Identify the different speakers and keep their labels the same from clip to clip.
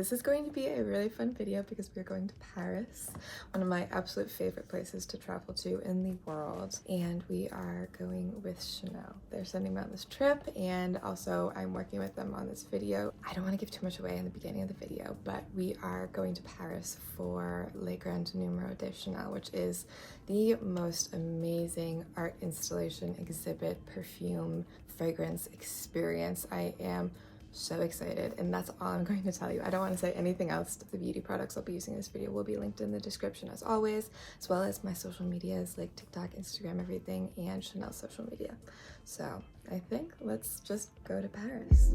Speaker 1: This is going to be a really fun video because we're going to Paris, one of my absolute favorite places to travel to in the world, and we are going with Chanel. They're sending me on this trip, and also I'm working with them on this video. I don't want to give too much away in the beginning of the video, but we are going to Paris for Le Grand Numero de Chanel, which is the most amazing art installation, exhibit, perfume, fragrance experience. I am so excited, and that's all I'm going to tell you. I don't want to say anything else. The beauty products I'll be using in this video will be linked in the description as always, as well as my social medias like TikTok, Instagram, everything, and Chanel's social media. So I think let's just go to Paris.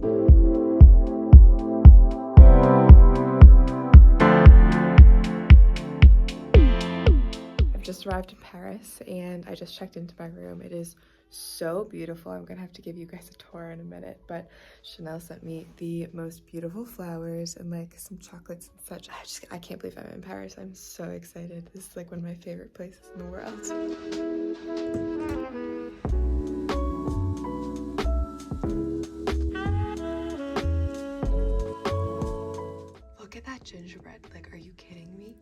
Speaker 1: I've just arrived in Paris and I just checked into my room. It is so beautiful. I'm gonna have to give you guys a tour in a minute, but Chanel sent me the most beautiful flowers and like some chocolates and such. I can't believe I'm in Paris. I'm so excited. This is like one of my favorite places in the world. Look at that gingerbread. Like, are you kidding me?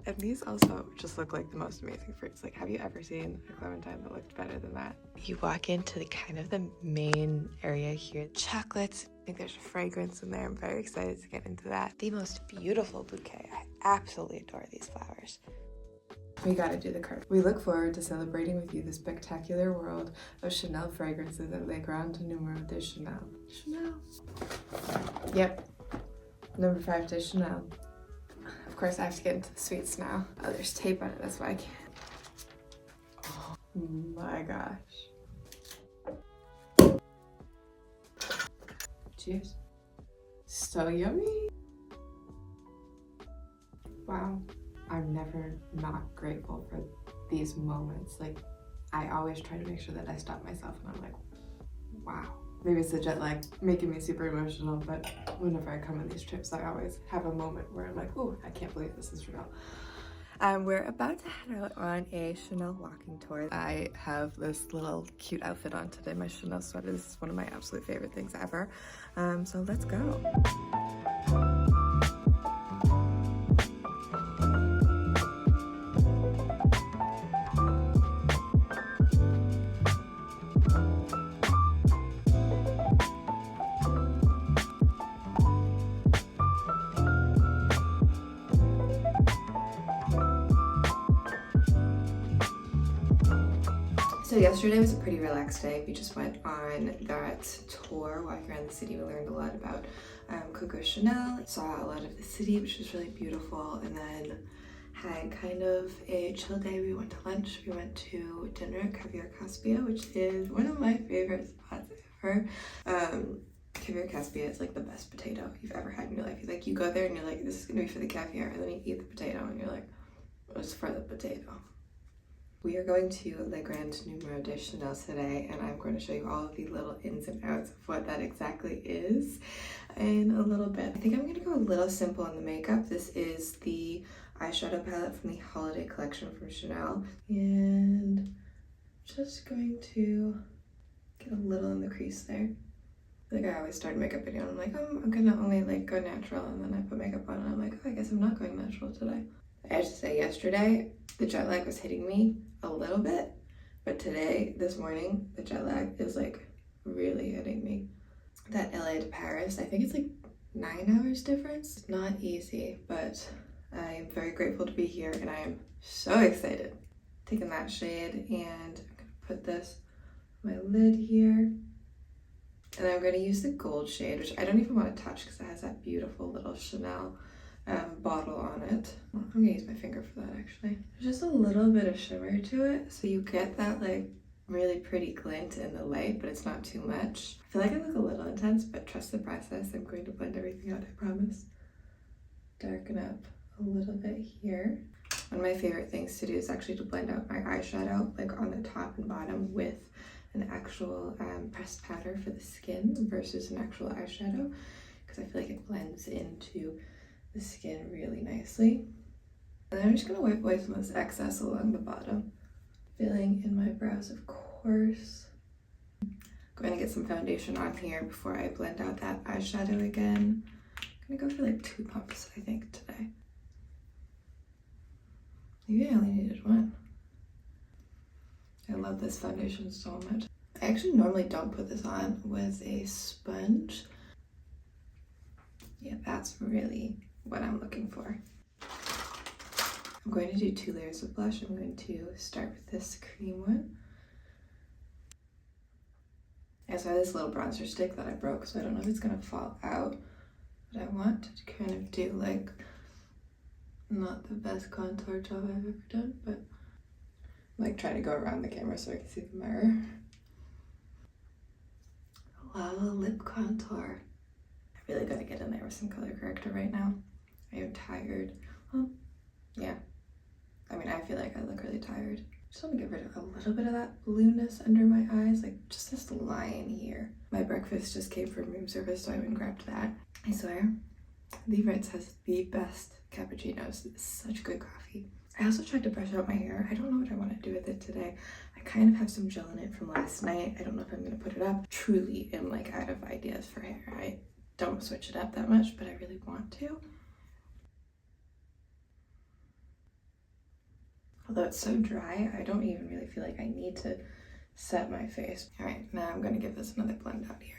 Speaker 1: And these also just look like the most amazing fruits. Like, have you ever seen a clementine that looked better than that? You walk into the kind of the main area here. Chocolates. I think there's a fragrance in there. I'm very excited to get into that. The most beautiful bouquet. I absolutely adore these flowers. We gotta do the card. We look forward to celebrating with you the spectacular world of Chanel fragrances at Le Grand Numero de Chanel. Chanel. Yep. Number 5 to Chanel. Of course, I have to get into the sweets now. Oh, there's tape on it, that's why I can't. Oh my gosh. Cheers. So yummy. Wow. I'm never not grateful for these moments. Like, I always try to make sure that I stop myself and I'm like, wow. Maybe it's the jet lag making me super emotional, but whenever I come on these trips, I always have a moment where I'm like, oh, I can't believe this is real. We're about to head out on a Chanel walking tour. I have this little cute outfit on today, my Chanel sweater. This is one of my absolute favorite things ever. So let's go. So yesterday was a pretty relaxed day. We just went on that tour, walking around the city. We learned a lot about Coco Chanel, saw a lot of the city, which was really beautiful, and then had kind of a chill day. We went to lunch, we went to dinner at Caviar Caspia, which is one of my favorite spots ever. Caviar Caspia is like the best potato you've ever had in your life. Like, you go there and you're like, this is gonna be for the caviar, and then you eat the potato and you're like, it's for the potato. We are going to Le Grand Numero de Chanel today, and I'm going to show you all of the little ins and outs of what that exactly is in a little bit. I think I'm going to go a little simple on the makeup. This is the eyeshadow palette from the holiday collection from Chanel, and just going to get a little in the crease there. Like, I always start a makeup video and I'm like, oh, I'm gonna only like go natural, and then I put makeup on and I'm like, oh, I guess I'm not going natural today. I have to say, yesterday the jet lag was hitting me a little bit, but today, this morning, the jet lag is like really hitting me. That LA to Paris, I think it's like 9 hours difference. It's not easy, but I am very grateful to be here and I am so excited. Taking that shade, and I'm gonna put this on my lid here. And I'm gonna use the gold shade, which I don't even want to touch because it has that beautiful little Chanel bottle on it. I'm gonna use my finger for that actually. There's just a little bit of shimmer to it, so you get that like really pretty glint in the light, but it's not too much. I feel like I look a little intense, but trust the process. I'm going to blend everything out, I promise. Darken up a little bit here. One of my favorite things to do is actually to blend out my eyeshadow, like on the top and bottom, with an actual pressed powder for the skin versus an actual eyeshadow, because I feel like it blends into the skin really nicely. And then I'm just gonna wipe away some of this excess along the bottom. Filling in my brows, of course. Going to get some foundation on here before I blend out that eyeshadow again. I'm gonna go for like 2 pumps, I think, today. Maybe I only needed 1. I love this foundation so much. I actually normally don't put this on with a sponge. Yeah, that's really what I'm looking for. I'm going to do 2 layers of blush. I'm going to start with this cream one. I also have this little bronzer stick that I broke, so I don't know if it's gonna fall out. But I want to kind of do like, not the best contour job I've ever done, but I'm like trying to go around the camera so I can see the mirror. Lava lip contour. I really gotta get in there with some color corrector right now. I am tired. Well, yeah. I mean, I feel like I look really tired. Just want to get rid of a little bit of that blueness under my eyes, like just this line here. My breakfast just came from room service, so I went and grabbed that. I swear, the Ritz has the best cappuccinos. It's such good coffee. I also tried to brush out my hair. I don't know what I want to do with it today. I kind of have some gel in it from last night. I don't know if I'm going to put it up. Truly am like out of ideas for hair. I don't switch it up that much, but I really want to. Although it's so dry, I don't even really feel like I need to set my face. All right, now I'm gonna give this another blend out here.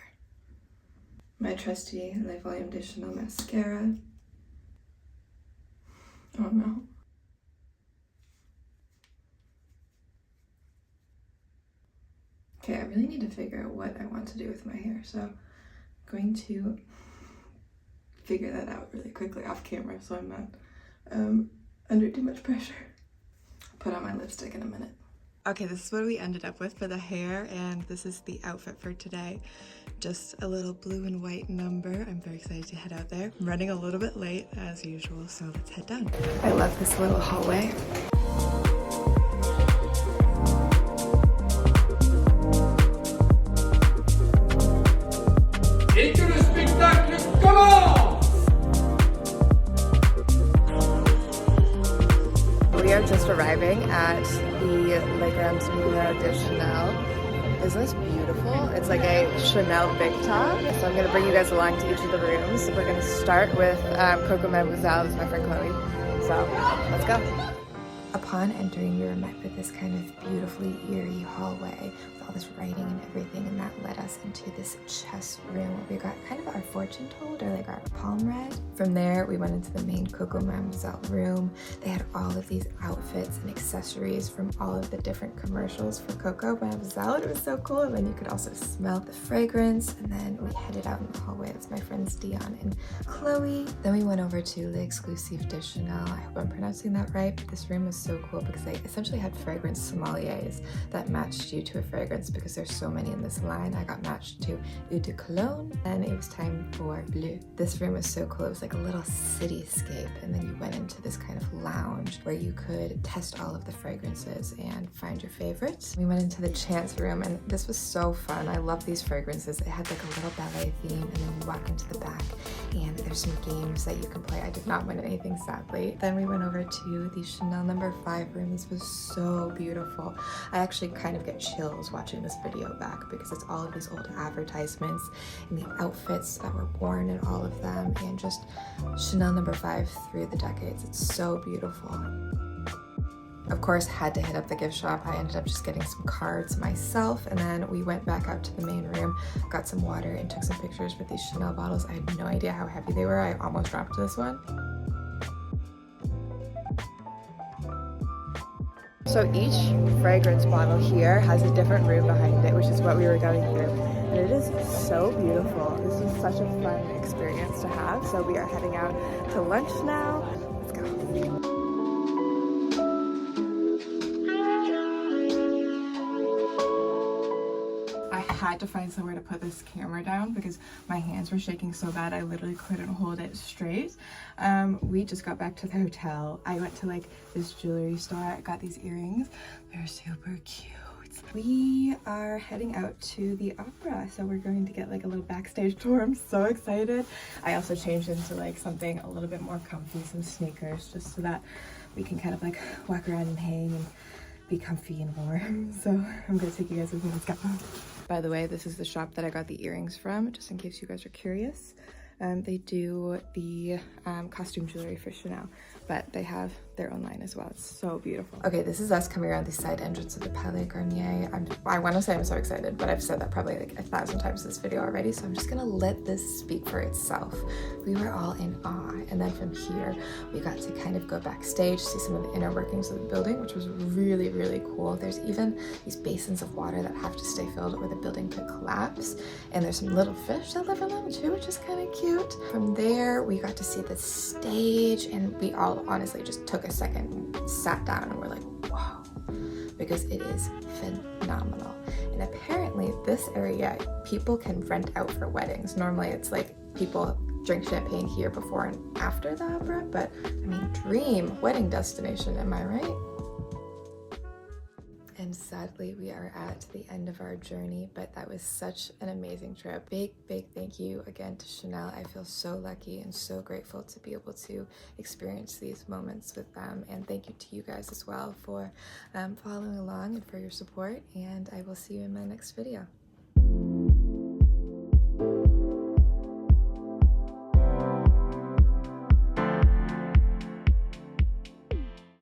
Speaker 1: My trusty Le Volume de Chanel mascara. Oh no. Okay, I really need to figure out what I want to do with my hair, so I'm going to figure that out really quickly off camera so I'm not under too much pressure. Put on my lipstick in a minute. Okay, this is what we ended up with for the hair, and this is the outfit for today. Just a little blue and white number. I'm very excited to head out there. I'm running a little bit late as usual, so let's head down. I love this little hallway.
Speaker 2: Et que le spectacle commence!
Speaker 1: We are just arriving at the GRAND Numero de Chanel. Isn't this beautiful? It's like a Chanel big top. So I'm gonna bring you guys along to each of the rooms. We're gonna start with Coco Mademoiselle. This is my friend Chloe. So let's go. Upon entering, we were met with this kind of beautifully eerie hallway with all this writing and everything, and that led us into this chest room where we got kind of our fortune told, or like our palm read. From there, we went into the main Coco Mademoiselle room. They had all of these outfits and accessories from all of the different commercials for Coco Mademoiselle. It was so cool, and then you could also smell the fragrance. And then we headed out in the hallway. That's my friends Dion and Chloe. Then we went over to L'Exclusive de Chanel. I hope I'm pronouncing that right. This room was so cool because they essentially had fragrance sommeliers that matched you to a fragrance, because there's so many in this line. I got matched to Eau de Cologne, and it was time for Bleu. This room was so cool. It was like a little cityscape, and then you went into this kind of lounge where you could test all of the fragrances and find your favorites. We went into the Chance room, and this was so fun. I love these fragrances. It had like a little ballet theme, and then you walk into the back and there's some games that you can play. I did not win anything, sadly. Then we went over to the Chanel No. 5 room. This was so beautiful. I actually kind of get chills watching this video back because it's all of these old advertisements and the outfits that were worn in all of them, and just Chanel No. 5 through the decades. It's so beautiful. Of course, had to hit up the gift shop. I ended up just getting some cards myself, and then we went back out to the main room, got some water, and took some pictures with these Chanel bottles. I had no idea how heavy they were. I almost dropped this one. So each fragrance bottle here has a different room behind it, which is what we were going through. And it is so beautiful. This was such a fun experience to have. So we are heading out to lunch now. Let's go. I had to find somewhere to put this camera down because my hands were shaking so bad I literally couldn't hold it straight. We just got back to the hotel. I went to like this jewelry store. I got these earrings. They're super cute. We are heading out to the opera, so we're going to get like a little backstage tour. I'm so excited. I also changed into like something a little bit more comfy, some sneakers, just so that we can kind of like walk around and hang and be comfy and warm. So I'm gonna take you guys with me. Let's go. By the way, this is the shop that I got the earrings from, just in case you guys are curious. They do the costume jewelry for Chanel, but they have their own line as well. It's so beautiful. Okay, this is us coming around the side entrance of the Palais Garnier. I want to say I'm so excited, but I've said that probably like 1,000 times this video already, so I'm just gonna let this speak for itself. We were all in awe, and then from here we got to kind of go backstage, see some of the inner workings of the building, which was really, really cool. There's even these basins of water that have to stay filled or the building could collapse, and there's some little fish that live in them too, which is kind of cute. From there we got to see the stage, and we all honestly just took a second and sat down and we're like, wow, because it is phenomenal. And apparently this area people can rent out for weddings. Normally it's like people drink champagne here before and after the opera, but I mean, dream wedding destination, am I right? And sadly, we are at the end of our journey, but that was such an amazing trip. Big thank you again to Chanel. I feel so lucky and so grateful to be able to experience these moments with them. And thank you to you guys as well for following along and for your support. And I will see you in my next video.